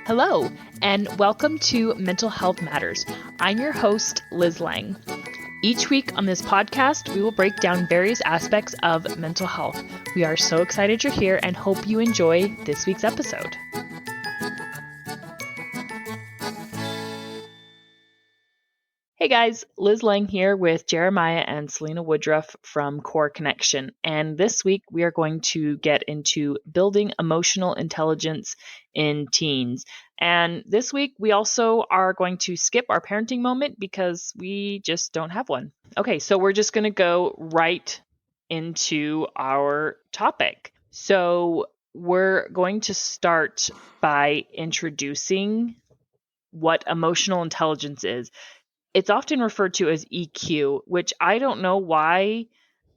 Hello, and welcome to Mental Health Matters. I'm your host, Liz Lang. Each week on this podcast, we will break down various aspects of mental health. We are so excited you're here and hope you enjoy this week's episode. Hey guys, Liz Lang here with Jeremiah and Selina Woodruff from Core Connection. And this week we are going to get into building emotional intelligence in teens. And this week we also are going to skip our parenting moment because we just don't have one. Okay, so we're just going to go right into our topic. So we're going to start by introducing what emotional intelligence is. It's often referred to as EQ, which I don't know why.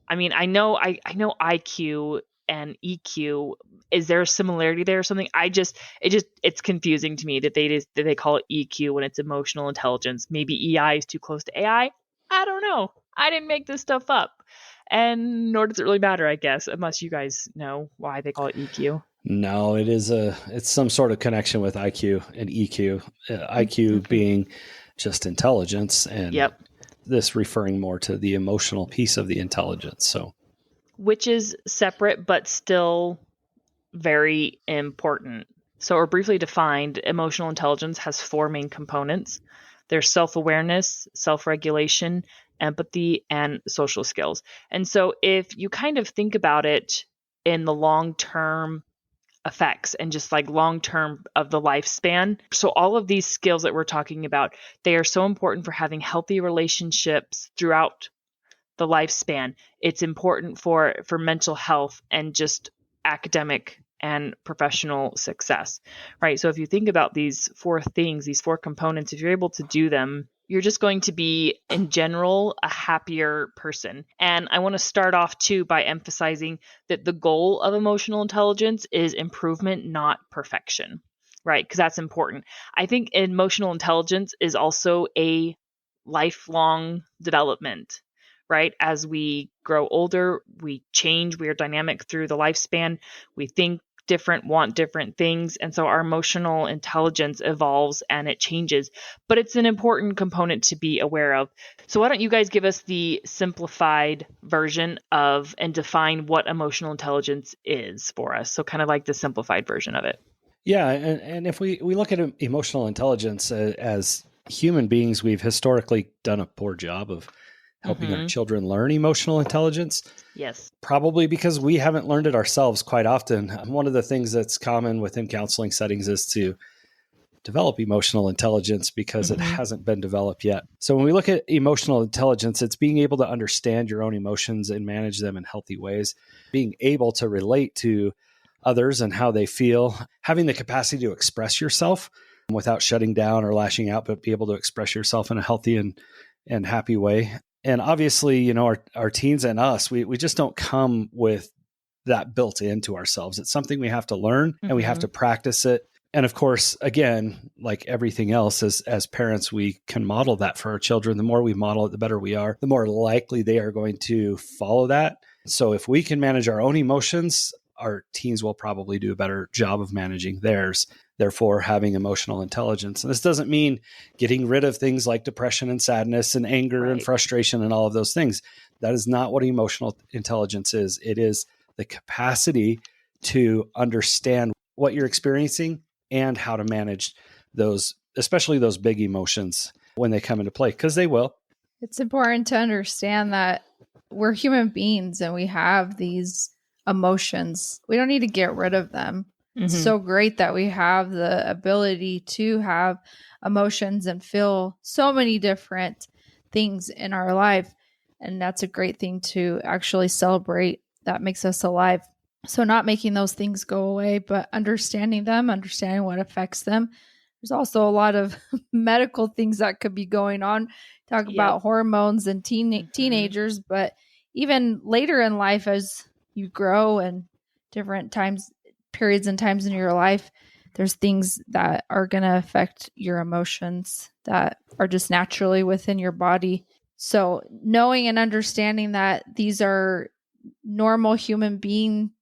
I mean, I know IQ and EQ. Is there a similarity there or something? It's confusing to me that they call it EQ when it's emotional intelligence. Maybe EI is too close to AI. I don't know. I didn't make this stuff up. And nor does it really matter, I guess, unless you guys know why they call it EQ. No, it's some sort of connection with IQ and EQ. IQ being just intelligence, and this referring more to the emotional piece of the intelligence. So, which is separate but still very important. So, or briefly defined, emotional intelligence has four main components. There's self-awareness, self-regulation, empathy, and social skills. And so if you kind of think about it in the long-term effects and just like long-term of the lifespan. So all of these skills that we're talking about, they are so important for having healthy relationships throughout the lifespan. It's important for mental health and just academic and professional success, right? So if you think about these four things, these four components, if you're able to do them, you're just going to be, in general, a happier person. And I want to start off, too, by emphasizing that the goal of emotional intelligence is improvement, not perfection, right? Because that's important. I think emotional intelligence is also a lifelong development, right? As we grow older, we change, we are dynamic through the lifespan, we think different, want different things. And so our emotional intelligence evolves and it changes, but it's an important component to be aware of. So why don't you guys give us the simplified version of and define what emotional intelligence is for us? So kind of like the simplified version of it. Yeah. And if we look at emotional intelligence as human beings, we've historically done a poor job of helping our children learn emotional intelligence. Yes. Probably because we haven't learned it ourselves quite often. One of the things that's common within counseling settings is to develop emotional intelligence because it hasn't been developed yet. So when we look at emotional intelligence, it's being able to understand your own emotions and manage them in healthy ways, being able to relate to others and how they feel, having the capacity to express yourself without shutting down or lashing out, but be able to express yourself in a healthy and happy way. And obviously, you know, our teens and us, we just don't come with that built into ourselves. It's something we have to learn and we have to practice it. And of course, again, like everything else, as parents, we can model that for our children. The more we model it, the better we are, the more likely they are going to follow that. So if we can manage our own emotions, our teens will probably do a better job of managing theirs, therefore having emotional intelligence. And this doesn't mean getting rid of things like depression and sadness and anger and frustration and all of those things. That is not what emotional intelligence is. It is the capacity to understand what you're experiencing and how to manage those, especially those big emotions when they come into play, because they will. It's important to understand that we're human beings and we have these emotions. We don't need to get rid of them. It's so great that we have the ability to have emotions and feel so many different things in our life. And that's a great thing to actually celebrate. That makes us alive. So not making those things go away, but understanding them, understanding what affects them. There's also a lot of medical things that could be going on. Talk about hormones and teenagers, but even later in life as you grow and different periods and times in your life, there's things that are going to affect your emotions that are just naturally within your body. So knowing and understanding that these are normal human being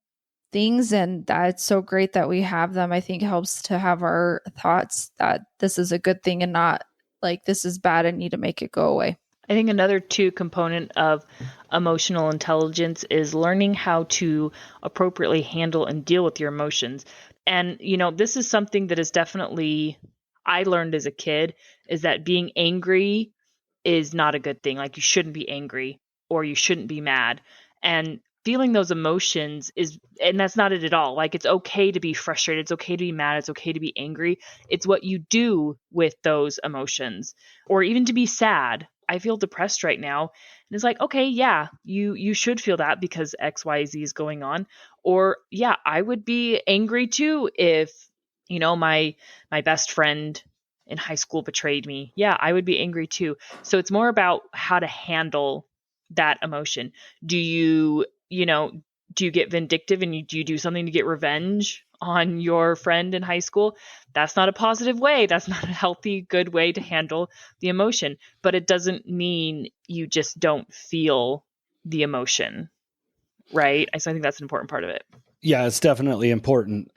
things, and that's so great that we have them. I think helps to have our thoughts that this is a good thing and not like this is bad and need to make it go away. I think another two component of emotional intelligence is learning how to appropriately handle and deal with your emotions. And, this is something that is definitely, I learned as a kid, is that being angry is not a good thing. Like, you shouldn't be angry or you shouldn't be mad. And feeling those emotions and that's not it at all. Like, it's okay to be frustrated. It's okay to be mad. It's okay to be angry. It's what you do with those emotions, or even to be sad. I feel depressed right now. And it's like, okay, yeah, you should feel that because XYZ is going on. Or yeah, I would be angry too if, my best friend in high school betrayed me. Yeah, I would be angry too. So it's more about how to handle that emotion. Do you get vindictive and do you do something to get revenge on your friend in high school? That's not a positive way. That's not a healthy, good way to handle the emotion. But it doesn't mean you just don't feel the emotion, right? So I think that's an important part of it. Yeah, it's definitely important.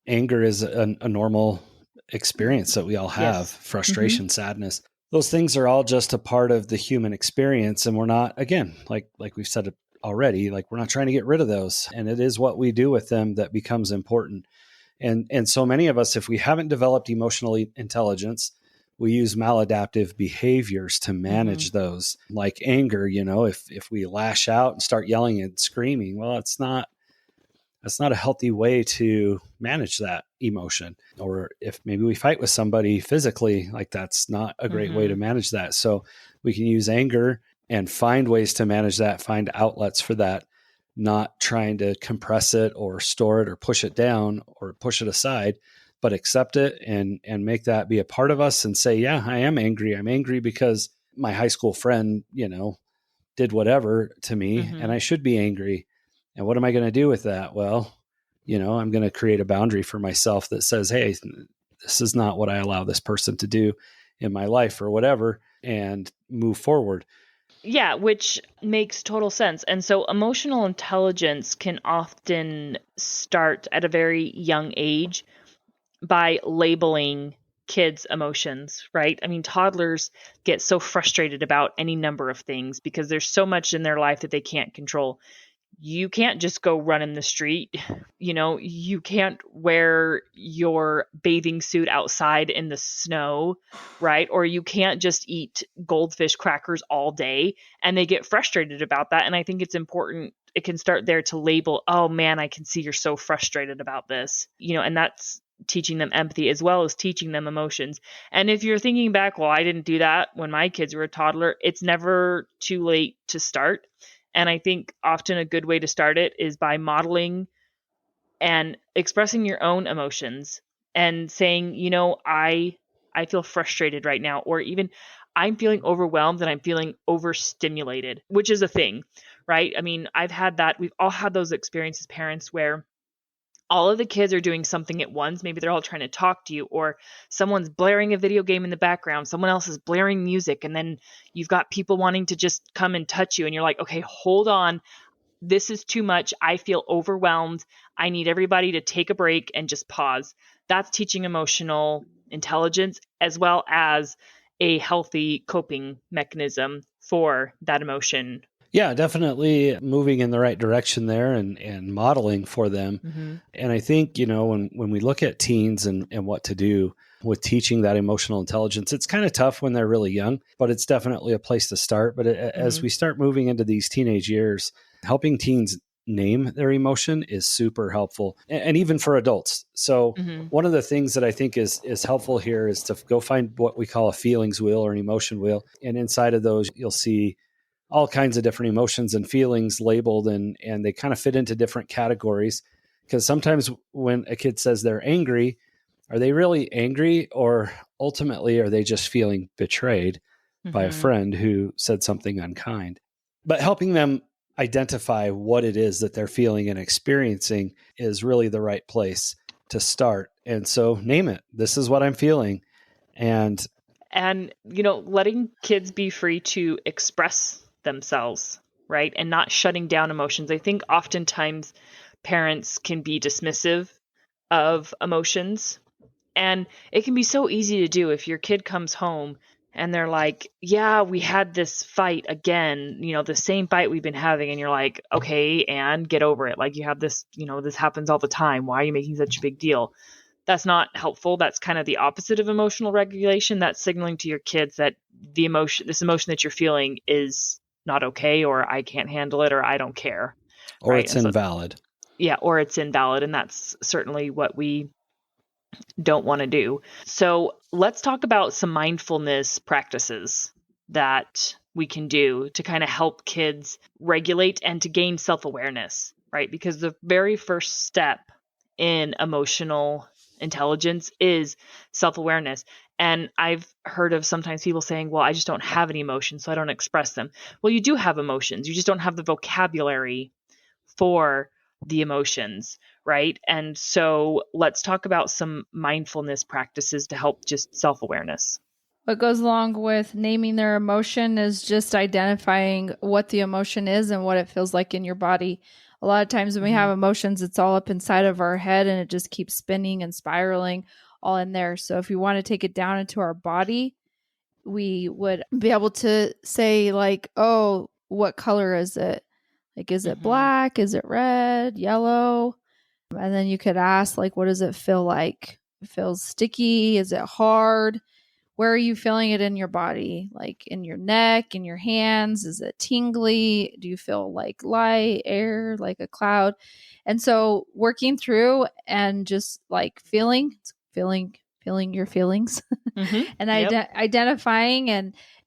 Anger is a normal experience that we all have. Yes. Frustration, sadness. Those things are all just a part of the human experience. And we're not, again, like we've said already, like we're not trying to get rid of those. And it is what we do with them that becomes important. And so many of us, if we haven't developed emotional intelligence, we use maladaptive behaviors to manage those, like anger. If we lash out and start yelling and screaming, well, that's not a healthy way to manage that emotion. Or if maybe we fight with somebody physically, like that's not a great way to manage that. So we can use anger and find ways to manage that, find outlets for that, not trying to compress it or store it or push it down or push it aside, but accept it and make that be a part of us and say, yeah, I am angry. I'm angry because my high school friend, did whatever to me and I should be angry. And what am I going to do with that? Well, I'm going to create a boundary for myself that says, hey, this is not what I allow this person to do in my life or whatever, and move forward. Yeah, which makes total sense. And so emotional intelligence can often start at a very young age by labeling kids' emotions, right? I mean, toddlers get so frustrated about any number of things because there's so much in their life that they can't control. You can't just go run in the street. You can't wear your bathing suit outside in the snow, right? Or you can't just eat goldfish crackers all day. And they get frustrated about that. And I think it's important. It can start there to label, oh man, I can see you're so frustrated about this, and that's teaching them empathy as well as teaching them emotions. And if you're thinking back, well, I didn't do that when my kids were a toddler, it's never too late to start. And I think often a good way to start it is by modeling and expressing your own emotions and saying, I feel frustrated right now, or even I'm feeling overwhelmed and I'm feeling overstimulated, which is a thing, right? I mean, I've had that. We've all had those experiences as parents where all of the kids are doing something at once. Maybe they're all trying to talk to you, or someone's blaring a video game in the background. Someone else is blaring music. And then you've got people wanting to just come and touch you. And you're like, okay, hold on. This is too much. I feel overwhelmed. I need everybody to take a break and just pause. That's teaching emotional intelligence as well as a healthy coping mechanism for that emotion. Yeah, definitely moving in the right direction there and modeling for them. And I think, when we look at teens and what to do with teaching that emotional intelligence, it's kind of tough when they're really young, but it's definitely a place to start. But as we start moving into these teenage years, helping teens name their emotion is super helpful, and even for adults. So one of the things that I think is helpful here is to go find what we call a feelings wheel or an emotion wheel. And inside of those, you'll see all kinds of different emotions and feelings labeled, and they kind of fit into different categories. Because sometimes when a kid says they're angry, are they really angry, or ultimately are they just feeling betrayed by a friend who said something unkind? But helping them identify what it is that they're feeling and experiencing is really the right place to start. And so name it. This is what I'm feeling. And letting kids be free to express themselves, right? And not shutting down emotions. I think oftentimes parents can be dismissive of emotions. And it can be so easy to do if your kid comes home and they're like, yeah, we had this fight again, the same fight we've been having. And you're like, okay, and get over it. Like, you have this, this happens all the time. Why are you making such a big deal? That's not helpful. That's kind of the opposite of emotional regulation. That's signaling to your kids that this emotion that you're feeling is not okay, or I can't handle it, or I don't care. Or right? It's invalid. Yeah, or it's invalid. And that's certainly what we don't want to do. So let's talk about some mindfulness practices that we can do to kind of help kids regulate and to gain self-awareness, right? Because the very first step in emotional intelligence is self-awareness. And I've heard of sometimes people saying, well, I just don't have any emotions, so I don't express them. Well, you do have emotions. You just don't have the vocabulary for the emotions, right? And so let's talk about some mindfulness practices to help just self-awareness. What goes along with naming their emotion is just identifying what the emotion is and what it feels like in your body. A lot of times when we have emotions, it's all up inside of our head and it just keeps spinning and spiraling all in there. So if you want to take it down into our body, we would be able to say like, oh, what color is it? Like, is it black? Is it red, yellow? And then you could ask, like, what does it feel like? It feels sticky. Is it hard? Where are you feeling it in your body? Like in your neck, in your hands? Is it tingly? Do you feel like light, air, like a cloud? And so working through and just like feeling your feelings and identifying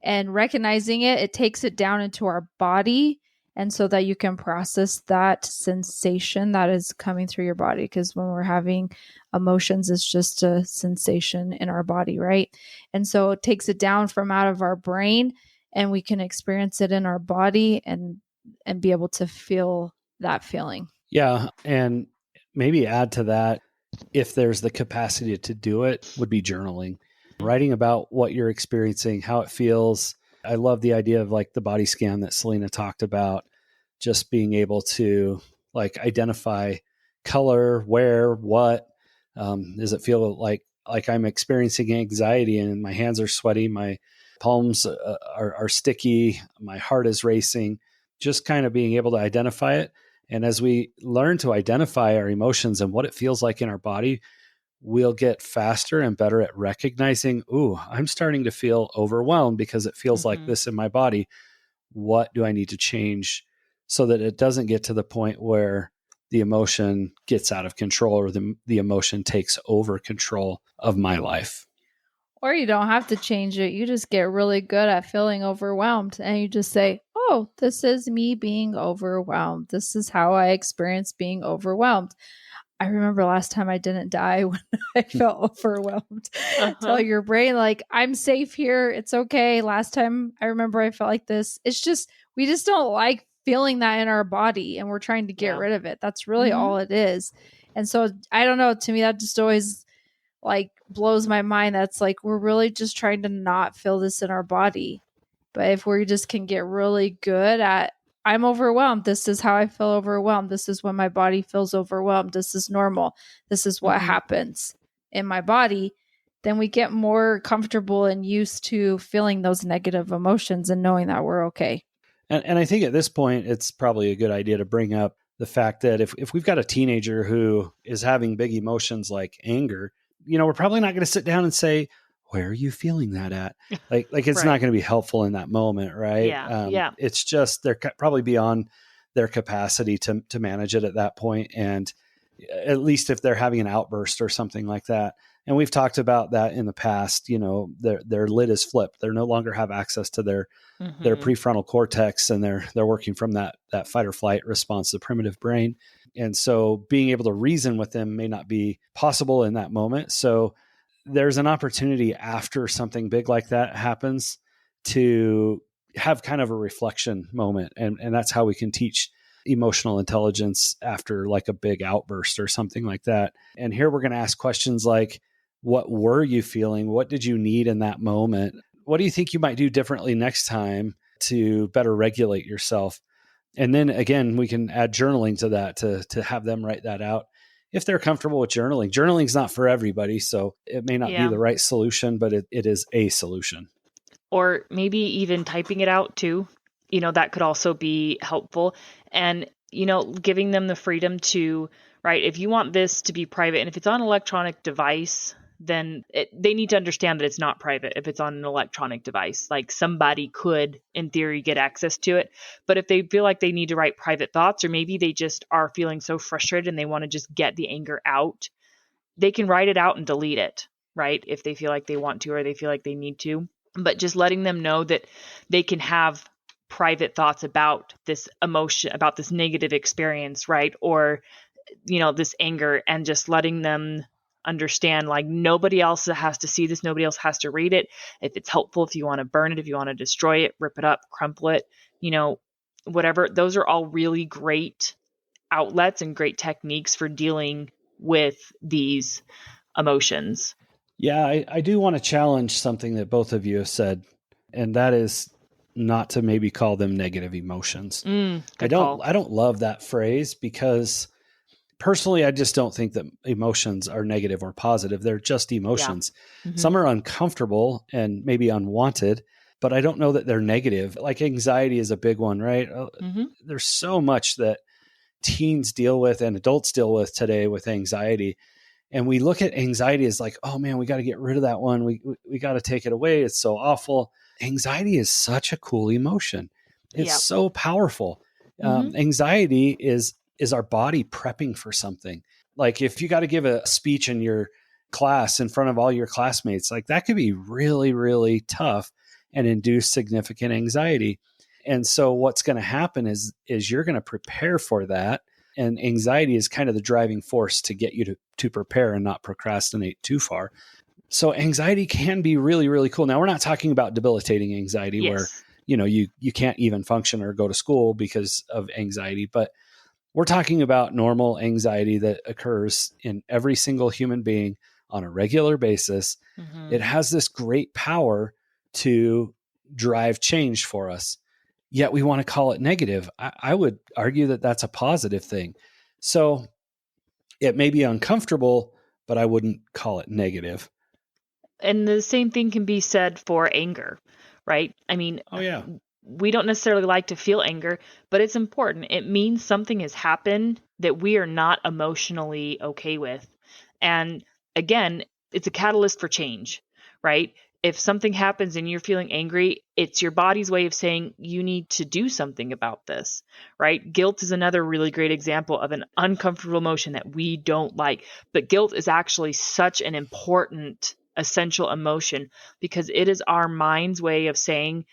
and recognizing it takes it down into our body. And so that you can process that sensation that is coming through your body. Because when we're having emotions, it's just a sensation in our body, right? And so it takes it down from out of our brain and we can experience it in our body and be able to feel that feeling. Yeah. And maybe add to that, if there's the capacity to do it, would be journaling, writing about what you're experiencing, how it feels. I love the idea of like the body scan that Selina talked about, just being able to like identify color, where, what, does it feel like I'm experiencing anxiety and my hands are sweaty, my palms are sticky, my heart is racing, just kind of being able to identify it. And as we learn to identify our emotions and what it feels like in our body, we'll get faster and better at recognizing, ooh, I'm starting to feel overwhelmed because it feels like this in my body. What do I need to change so that it doesn't get to the point where the emotion gets out of control or the emotion takes over control of my life? Or you don't have to change it. You just get really good at feeling overwhelmed and you just say, oh, this is me being overwhelmed. This is how I experience being overwhelmed. I remember last time I didn't die when I felt overwhelmed. Tell your brain, like, I'm safe here. It's okay. Last time I remember I felt like this. It's just, we just don't like feeling that in our body and we're trying to get rid of it. That's really all it is. And so I don't know, to me, that just always like blows my mind. That's like, we're really just trying to not feel this in our body. But if we just can get really good at, I'm overwhelmed. This is how I feel overwhelmed. This is when my body feels overwhelmed. This is normal. This is what happens in my body. Then we get more comfortable and used to feeling those negative emotions and knowing that we're okay. And I think at this point, it's probably a good idea to bring up the fact that if we've got a teenager who is having big emotions like anger, we're probably not going to sit down and say, where are you feeling that at? Like it's not going to be helpful in that moment, right? Yeah. It's just they're probably beyond their capacity to manage it at that point. And at least if they're having an outburst or something like that. And we've talked about that in the past, their lid is flipped. They no longer have access to their prefrontal cortex, and they're working from that fight or flight response, the primitive brain. And so being able to reason with them may not be possible in that moment. So there's an opportunity after something big like that happens to have kind of a reflection moment. And that's how we can teach emotional intelligence after like a big outburst or something like that. And here we're going to ask questions like, what were you feeling? What did you need in that moment? What do you think you might do differently next time to better regulate yourself? And then again, we can add journaling to that to have them write that out if they're comfortable with journaling. Journaling is not for everybody, so it may not be the right solution, but it is a solution. Or maybe even typing it out too. That could also be helpful. And, giving them the freedom to, right, if you want this to be private, and if it's on an electronic device, then they need to understand that it's not private if it's on an electronic device. Like somebody could, in theory, get access to it. But if they feel like they need to write private thoughts, or maybe they just are feeling so frustrated and they want to just get the anger out, they can write it out and delete it, right? If they feel like they want to or they feel like they need to. But just letting them know that they can have private thoughts about this emotion, about this negative experience, right? Or, this anger, and just letting them understand, like, nobody else has to see this. Nobody else has to read it. If it's helpful, if you want to burn it, if you want to destroy it, rip it up, crumple it, whatever. Those are all really great outlets and great techniques for dealing with these emotions. Yeah, I do want to challenge something that both of you have said, and that is not to maybe call them negative emotions. I don't love that phrase, because personally, I just don't think that emotions are negative or positive. They're just emotions. Yeah. Mm-hmm. Some are uncomfortable and maybe unwanted, but I don't know that they're negative. Like anxiety is a big one, right? Mm-hmm. There's so much that teens deal with and adults deal with today with anxiety. And we look at anxiety as like, oh man, we got to get rid of that one. We got to take it away. It's so awful. Anxiety is such a cool emotion. It's so powerful. Mm-hmm. Anxiety is our body prepping for something. Like if you got to give a speech in your class in front of all your classmates, like that could be really, really tough and induce significant anxiety. And so what's going to happen is you're going to prepare for that. And anxiety is kind of the driving force to get you to prepare and not procrastinate too far. So anxiety can be really, really cool. Now, we're not talking about debilitating anxiety where, you can't even function or go to school because of anxiety, but we're talking about normal anxiety that occurs in every single human being on a regular basis. Mm-hmm. It has this great power to drive change for us. Yet we want to call it negative. I would argue that that's a positive thing. So it may be uncomfortable, but I wouldn't call it negative. And the same thing can be said for anger, right? I mean, we don't necessarily like to feel anger, but it's important. It means something has happened that we are not emotionally okay with. And again, it's a catalyst for change, right? If something happens and you're feeling angry, it's your body's way of saying you need to do something about this, right? Guilt is another really great example of an uncomfortable emotion that we don't like. But guilt is actually such an important, essential emotion because it is our mind's way of saying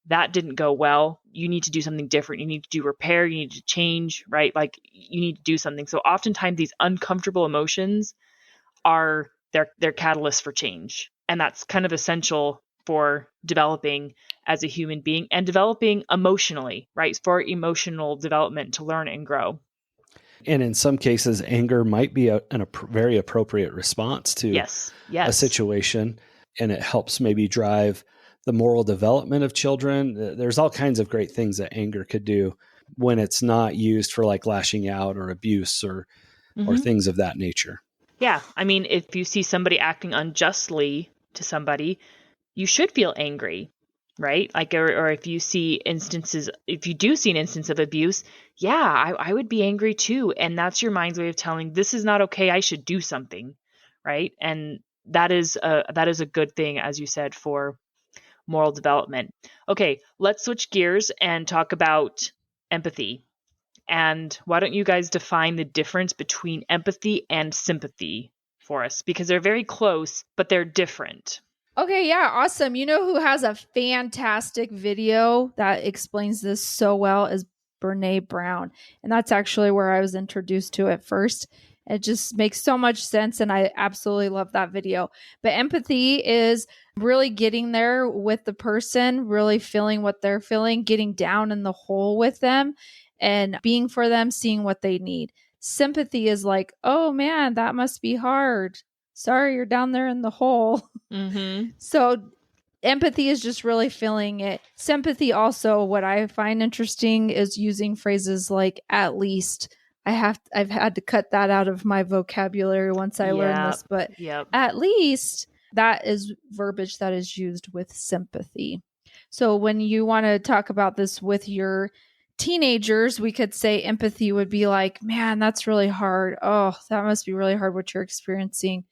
that didn't go well. You need to do something different. You need to do repair. You need to change, right? Like you need to do something. So oftentimes these uncomfortable emotions are their catalyst for change. And that's kind of essential for developing as a human being and developing emotionally, right? For emotional development to learn and grow. And in some cases, anger might be a very appropriate response to a situation. And it helps maybe drive the moral development of children. There's all kinds of great things that anger could do when it's not used for like lashing out or abuse or things of that nature. Yeah. I mean, if you see somebody acting unjustly to somebody, you should feel angry, right? Like, or if you see if you do see an instance of abuse, I would be angry too. And that's your mind's way of telling this is not okay. I should do something. Right. And that is a good thing, as you said, for moral development. Okay. Let's switch gears and talk about empathy. And why don't you guys define the difference between empathy and sympathy for us? Because they're very close, but they're different. Okay, yeah, awesome. You know who has a fantastic video that explains this so well is Brene Brown. And that's actually where I was introduced to it first. It just makes so much sense, and I absolutely love that video. But empathy is really getting there with the person, really feeling what they're feeling, getting down in the hole with them, and being for them, seeing what they need. Sympathy is like, oh man, that must be hard. Sorry, you're down there in the hole. Mm-hmm. So Empathy is just really feeling it. Sympathy also, what I find interesting is using phrases like "at least." I've had to cut that out of my vocabulary once I learned this, but at least, that is verbiage that is used with sympathy. So when you want to talk about this with your teenagers, we could say empathy would be like, man, that's really hard. Oh, that must be really hard what you're experiencing.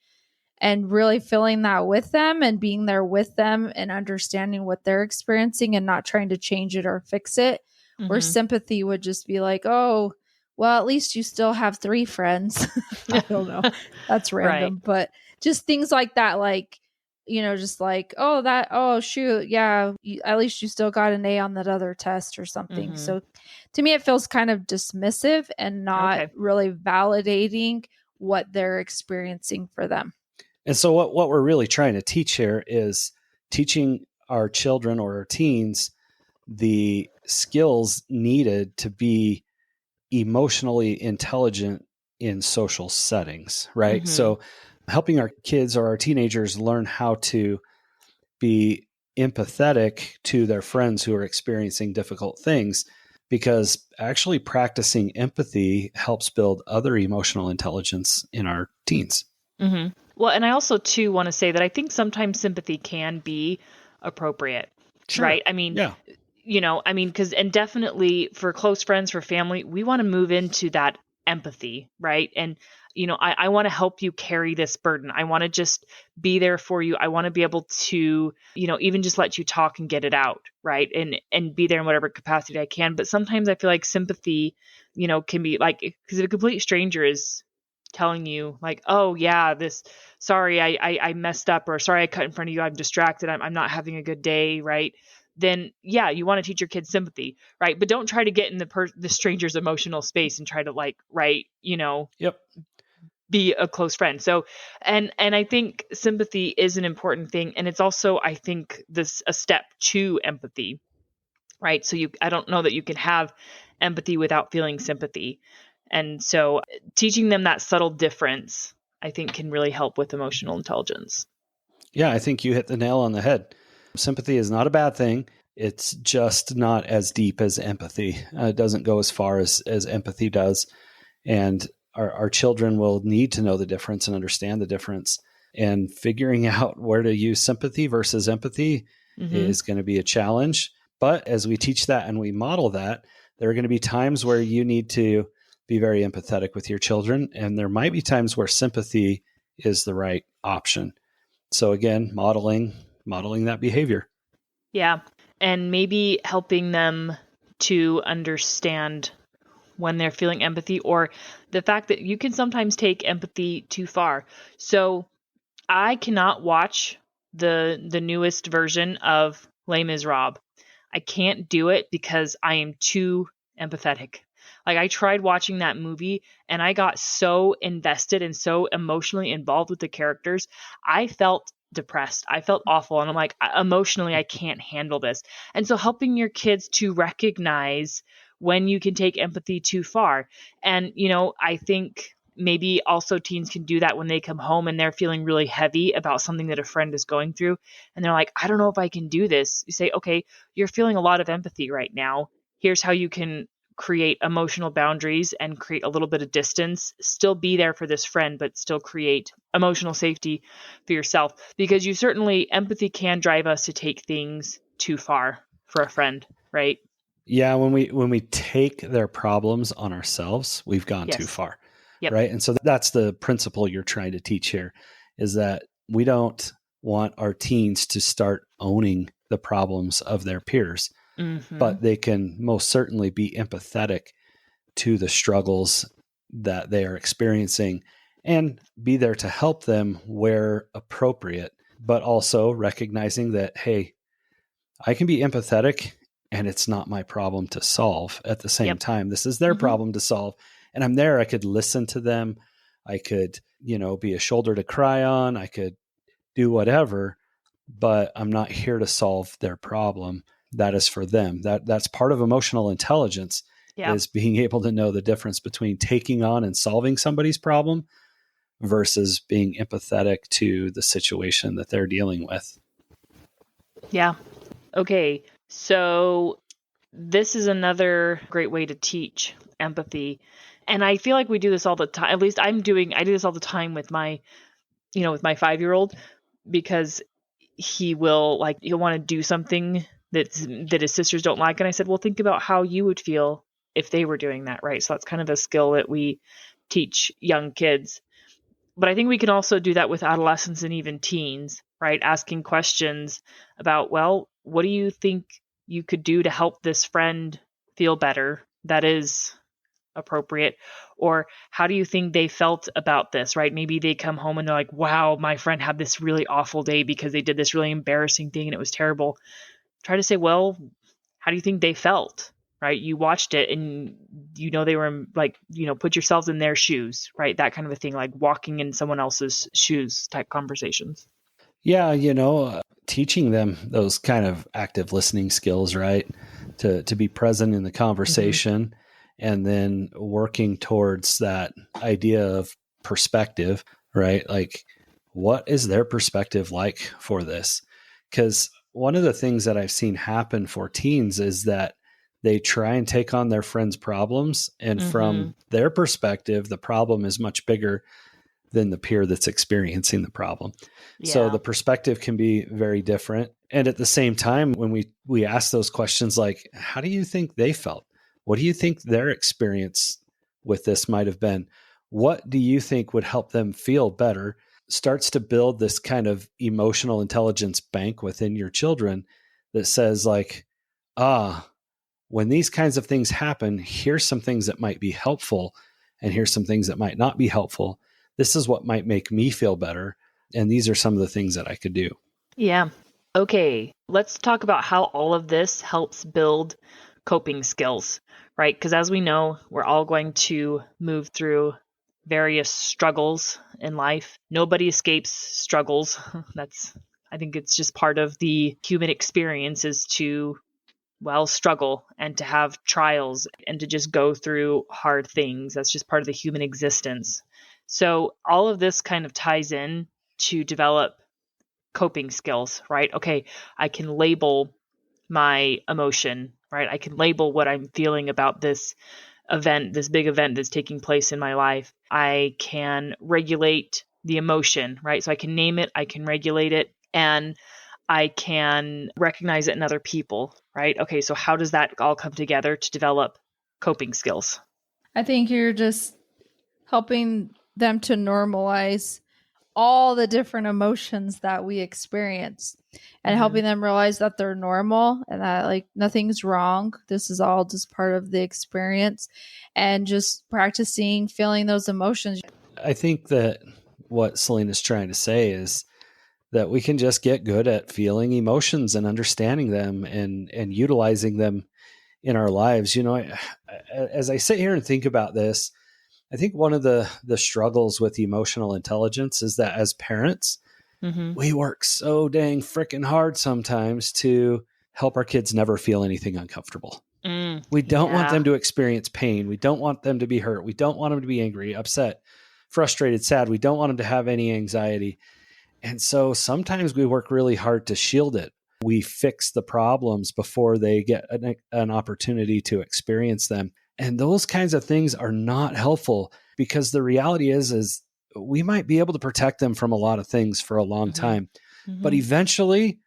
And really feeling that with them and being there with them and understanding what they're experiencing and not trying to change it or fix it. Mm-hmm. Where sympathy would just be like, oh, well, at least you still have 3 friends. I don't know. That's random. Right. But just things like that, like, just like, oh, shoot. Yeah. At least you still got an A on that other test or something. Mm-hmm. So to me, it feels kind of dismissive and not really validating what they're experiencing for them. And so what we're really trying to teach here is teaching our children or our teens the skills needed to be emotionally intelligent in social settings, right? Mm-hmm. So helping our kids or our teenagers learn how to be empathetic to their friends who are experiencing difficult things, because actually practicing empathy helps build other emotional intelligence in our teens. Mm-hmm. Well, and I also, too, want to say that I think sometimes sympathy can be appropriate, right? I mean, and definitely for close friends, for family, we want to move into that empathy, right? And, I want to help you carry this burden. I want to just be there for you. I want to be able to, even just let you talk and get it out, right? And be there in whatever capacity I can. But sometimes I feel like sympathy, can be like, because if a complete stranger is telling you like, oh yeah, sorry, I messed up, or sorry, I cut in front of you, I'm distracted, I'm not having a good day, right? Then yeah, you want to teach your kids sympathy, right? But don't try to get in the stranger's emotional space and try to like, right, be a close friend. So, and I think sympathy is an important thing. And it's also, I think, a step to empathy, right? So I don't know that you can have empathy without feeling sympathy. And so teaching them that subtle difference, I think, can really help with emotional intelligence. Yeah, I think you hit the nail on the head. Sympathy is not a bad thing. It's just not as deep as empathy. It doesn't go as far as empathy does. And our children will need to know the difference and understand the difference. And figuring out where to use sympathy versus empathy is going to be a challenge. But as we teach that and we model that, there are going to be times where you need to be very empathetic with your children. And there might be times where sympathy is the right option. So again, modeling that behavior. Yeah. And maybe helping them to understand when they're feeling empathy, or the fact that you can sometimes take empathy too far. So I cannot watch the newest version of Les Miserables. I can't do it because I am too empathetic. Like, I tried watching that movie and I got so invested and so emotionally involved with the characters. I felt depressed. I felt awful. And I'm like, emotionally, I can't handle this. And so helping your kids to recognize when you can take empathy too far. And, I think maybe also teens can do that when they come home and they're feeling really heavy about something that a friend is going through. And they're like, I don't know if I can do this. You say, okay, you're feeling a lot of empathy right now. Here's how you can create emotional boundaries and create a little bit of distance, still be there for this friend, but still create emotional safety for yourself. Because empathy can drive us to take things too far for a friend, right? Yeah, when we take their problems on ourselves, we've gone too far. Yep. Right. And so that's the principle you're trying to teach here, is that we don't want our teens to start owning the problems of their peers, but they can most certainly be empathetic to the struggles that they are experiencing and be there to help them where appropriate, but also recognizing that, hey, I can be empathetic and it's not my problem to solve at the same time. This is their problem to solve. And I'm there. I could listen to them. I could, be a shoulder to cry on. I could do whatever, but I'm not here to solve their problem. That is for them. That's part of emotional intelligence, is being able to know the difference between taking on and solving somebody's problem versus being empathetic to the situation that they're dealing with. Yeah. Okay. So this is another great way to teach empathy. And I feel like we do this all the time. At least I do this all the time with my, with my 5-year-old, because he'll want to do something that his sisters don't like. And I said, well, think about how you would feel if they were doing that, right? So that's kind of a skill that we teach young kids. But I think we can also do that with adolescents and even teens, right? Asking questions about, well, what do you think you could do to help this friend feel better? That is appropriate. Or how do you think they felt about this, right? Maybe they come home and they're like, wow, my friend had this really awful day because they did this really embarrassing thing and it was terrible. Try to say, well, how do you think they felt? Right? You watched it and they were like, put yourselves in their shoes, right? That kind of a thing, like walking in someone else's shoes type conversations. Yeah, teaching them those kind of active listening skills, right? To be present in the conversation, and then working towards that idea of perspective, right? Like, what is their perspective like for this? Because one of the things that I've seen happen for teens is that they try and take on their friends' problems. And from their perspective, the problem is much bigger than the peer that's experiencing the problem. Yeah. So the perspective can be very different. And at the same time, when we ask those questions like, how do you think they felt? What do you think their experience with this might have been? What do you think would help them feel better? Starts to build this kind of emotional intelligence bank within your children that says like, when these kinds of things happen, here's some things that might be helpful, and here's some things that might not be helpful. This is what might make me feel better. And these are some of the things that I could do. Yeah. Okay. Let's talk about how all of this helps build coping skills, right? Because as we know, we're all going to move through various struggles in life. Nobody escapes struggles. I think it's just part of the human experience is to, struggle and to have trials and to just go through hard things. That's just part of the human existence. So all of this kind of ties in to develop coping skills, right? Okay, I can label my emotion, right? I can label what I'm feeling about this event, this big event that's taking place in my life. I can regulate the emotion, right? So I can name it, I can regulate it, and I can recognize it in other people, right? Okay, so how does that all come together to develop coping skills? I think you're just helping them to normalize all the different emotions that we experience and helping them realize that they're normal and that like nothing's wrong. This is all just part of the experience, and just practicing feeling those emotions. I think that what Selina's trying to say is that we can just get good at feeling emotions and understanding them and utilizing them in our lives. As I sit here and think about this, I think one of the struggles with emotional intelligence is that as parents, we work so dang freaking hard sometimes to help our kids never feel anything uncomfortable. We don't want them to experience pain. We don't want them to be hurt. We don't want them to be angry, upset, frustrated, sad. We don't want them to have any anxiety. And so sometimes we work really hard to shield it. We fix the problems before they get an opportunity to experience them. And those kinds of things are not helpful, because the reality is we might be able to protect them from a lot of things for a long time, but eventually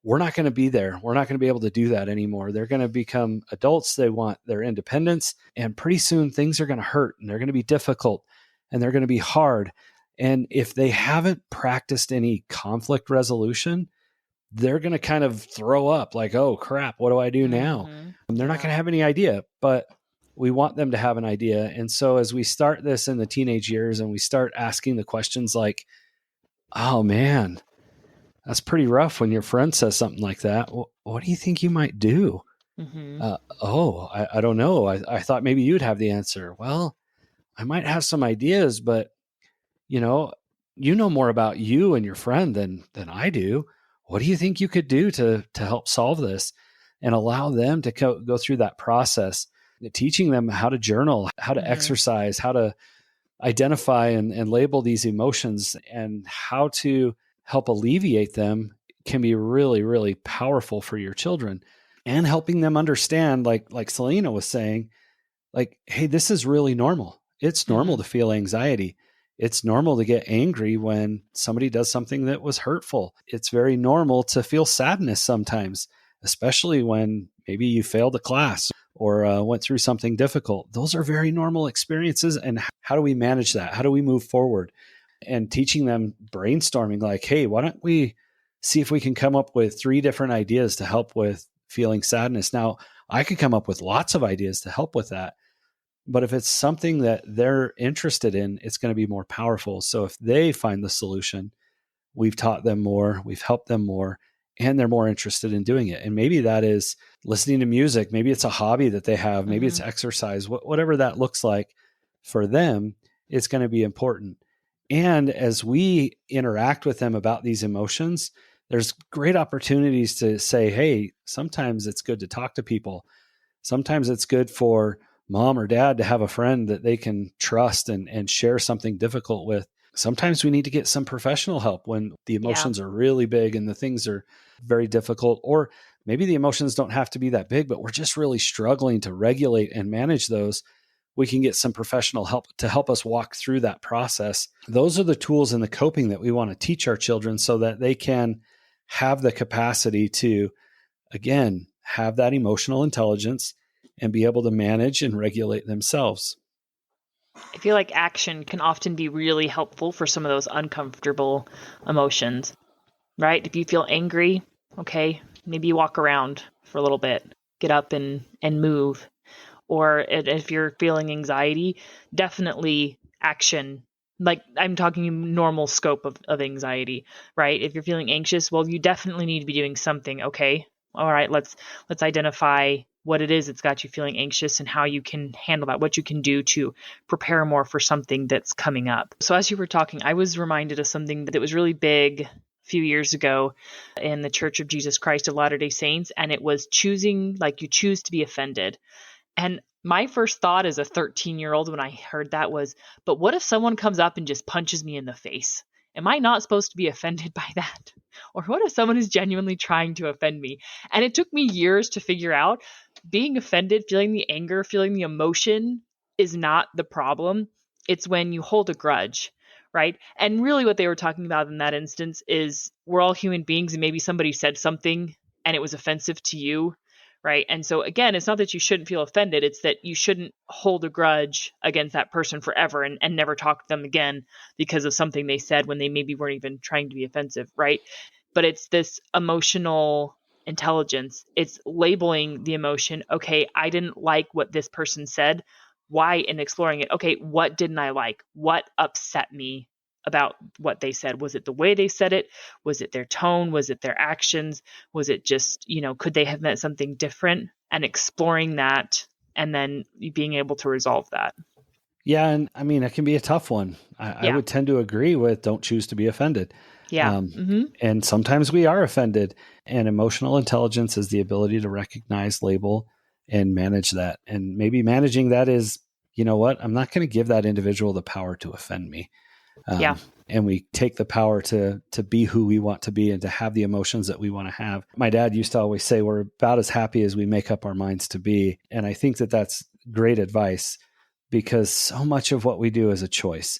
we're not going to be there. We're not going to be able to do that anymore. They're going to become adults. They want their independence, and pretty soon things are going to hurt, and they're going to be difficult, and they're going to be hard. And if they haven't practiced any conflict resolution, they're going to kind of throw up like, oh crap, what do I do now? And they're not going to have any idea, but we want them to have an idea. And so as we start this in the teenage years and we start asking the questions like, oh man, that's pretty rough when your friend says something like that. What do you think you might do? I don't know. I thought maybe you'd have the answer. Well, I might have some ideas, but you know more about you and your friend than I do. What do you think you could do to help solve this? And allow them to go through that process, teaching them how to journal, how to exercise, how to identify and label these emotions, and how to help alleviate them can be really, really powerful for your children, and helping them understand, like Selina was saying, like, hey, this is really normal. It's normal to feel anxiety. It's normal to get angry when somebody does something that was hurtful. It's very normal to feel sadness sometimes, especially when maybe you failed a class or went through something difficult. Those are very normal experiences. And how do we manage that? How do we move forward? And teaching them brainstorming, like, hey, why don't we see if we can come up with 3 different ideas to help with feeling sadness? Now, I could come up with lots of ideas to help with that. But if it's something that they're interested in, it's going to be more powerful. So if they find the solution, we've taught them more, we've helped them more, and they're more interested in doing it. And maybe that is listening to music. Maybe it's a hobby that they have. Maybe it's exercise, whatever that looks like for them, it's going to be important. And as we interact with them about these emotions, there's great opportunities to say, hey, sometimes it's good to talk to people. Sometimes it's good for mom or dad to have a friend that they can trust and share something difficult with. Sometimes we need to get some professional help when the emotions are really big and the things are very difficult, or maybe the emotions don't have to be that big, but we're just really struggling to regulate and manage those. We can get some professional help to help us walk through that process. Those are the tools in the coping that we want to teach our children so that they can have the capacity to, again, have that emotional intelligence and be able to manage and regulate themselves. I feel like action can often be really helpful for some of those uncomfortable emotions, right? If you feel angry, okay, maybe you walk around for a little bit, get up and move. Or if you're feeling anxiety, definitely action. Like, I'm talking normal scope of anxiety, right? If you're feeling anxious, well, you definitely need to be doing something. Okay, all right, let's identify what it is that's got you feeling anxious and how you can handle that, what you can do to prepare more for something that's coming up. So as you were talking, I was reminded of something that was really big a few years ago in the Church of Jesus Christ of Latter-day Saints, and it was choosing, like, you choose to be offended. And my first thought as a 13-year-old when I heard that was, but what if someone comes up and just punches me in the face? Am I not supposed to be offended by that? Or what if someone is genuinely trying to offend me? And it took me years to figure out being offended, feeling the anger, feeling the emotion is not the problem. It's when you hold a grudge, right? And really what they were talking about in that instance is we're all human beings and maybe somebody said something and it was offensive to you. Right. And so, again, it's not that you shouldn't feel offended. It's that you shouldn't hold a grudge against that person forever and never talk to them again because of something they said when they maybe weren't even trying to be offensive. Right. But it's this emotional intelligence. It's labeling the emotion. Okay, I didn't like what this person said. Why? And exploring it. Okay, what didn't I like? What upset me about what they said? Was it the way they said it? Was it their tone? Was it their actions? Was it just, could they have meant something different? And exploring that and then being able to resolve that. Yeah. And I mean, it can be a tough one. I would tend to agree with don't choose to be offended. Yeah. And sometimes we are offended, and emotional intelligence is the ability to recognize, label, and manage that. And maybe managing that is, you know what, I'm not going to give that individual the power to offend me. And we take the power to be who we want to be and to have the emotions that we want to have. My dad used to always say, we're about as happy as we make up our minds to be. And I think that that's great advice, because so much of what we do is a choice.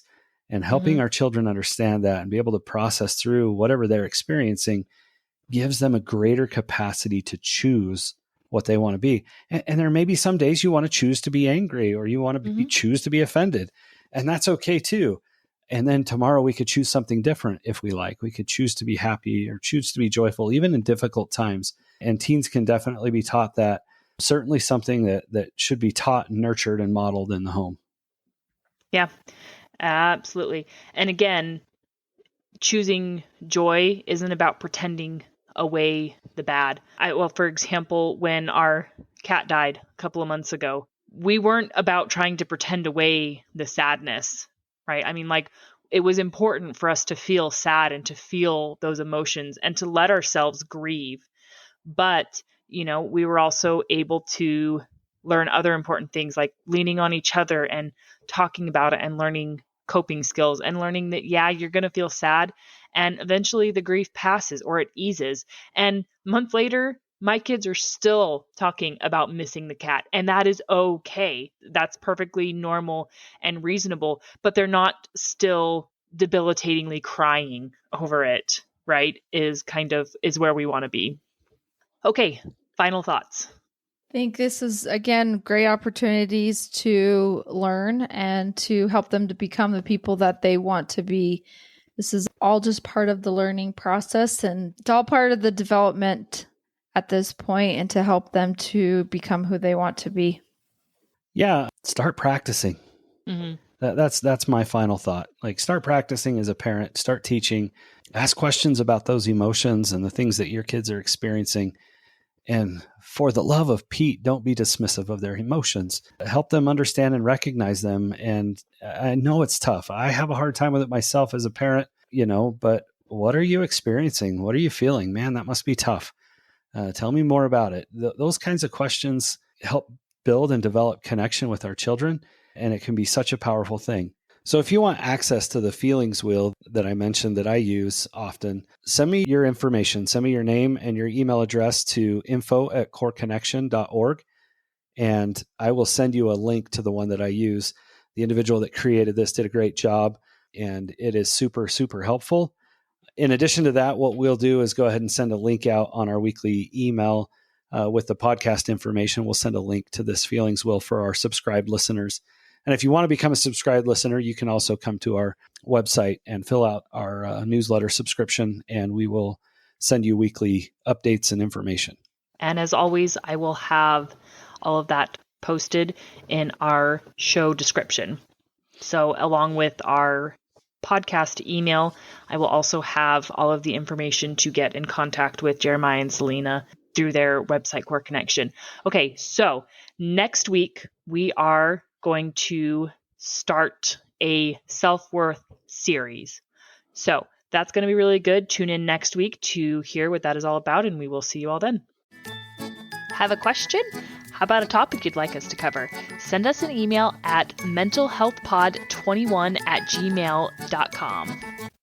And helping our children understand that and be able to process through whatever they're experiencing gives them a greater capacity to choose what they want to be. And there may be some days you want to choose to be angry, or you want to choose to be offended. And that's okay too. And then tomorrow we could choose something different if we like. We could choose to be happy or choose to be joyful, even in difficult times. And teens can definitely be taught that. Certainly something that should be taught and nurtured and modeled in the home. Yeah, absolutely. And again, choosing joy isn't about pretending away the bad. For example, when our cat died a couple of months ago, we weren't about trying to pretend away the sadness, right? I mean, like, it was important for us to feel sad and to feel those emotions and to let ourselves grieve. But, we were also able to learn other important things like leaning on each other and talking about it and learning coping skills and learning that, yeah, you're going to feel sad and eventually the grief passes or it eases. And a month later, my kids are still talking about missing the cat, and that is okay. That's perfectly normal and reasonable, but they're not still debilitatingly crying over it, right? Is where we want to be. Okay, final thoughts. I think this is, again, great opportunities to learn and to help them to become the people that they want to be. This is all just part of the learning process, and it's all part of the development at this point, and to help them to become who they want to be. Yeah, start practicing. Mm-hmm. That's my final thought. Like, start practicing as a parent, start teaching, ask questions about those emotions and the things that your kids are experiencing. And for the love of Pete, don't be dismissive of their emotions. Help them understand and recognize them. And I know it's tough. I have a hard time with it myself as a parent, but what are you experiencing? What are you feeling? Man, that must be tough. Tell me more about it. Those kinds of questions help build and develop connection with our children, and it can be such a powerful thing. So if you want access to the feelings wheel that I mentioned that I use often, send me your information. Send me your name and your email address to info@coreconnection.org, and I will send you a link to the one that I use. The individual that created this did a great job, and it is super, super helpful. In addition to that, what we'll do is go ahead and send a link out on our weekly email with the podcast information. We'll send a link to this feelings wheel for our subscribed listeners. And if you want to become a subscribed listener, you can also come to our website and fill out our newsletter subscription, and we will send you weekly updates and information. And as always, I will have all of that posted in our show description. So along with our podcast email, I will also have all of the information to get in contact with Jeremiah and Selina through their website, Core Connection. Okay, so next week we are going to start a self-worth series. So that's going to be really good. Tune in next week to hear what that is all about, and we will see you all then. Have a question? How about a topic you'd like us to cover? Send us an email at mentalhealthpod21@gmail.com.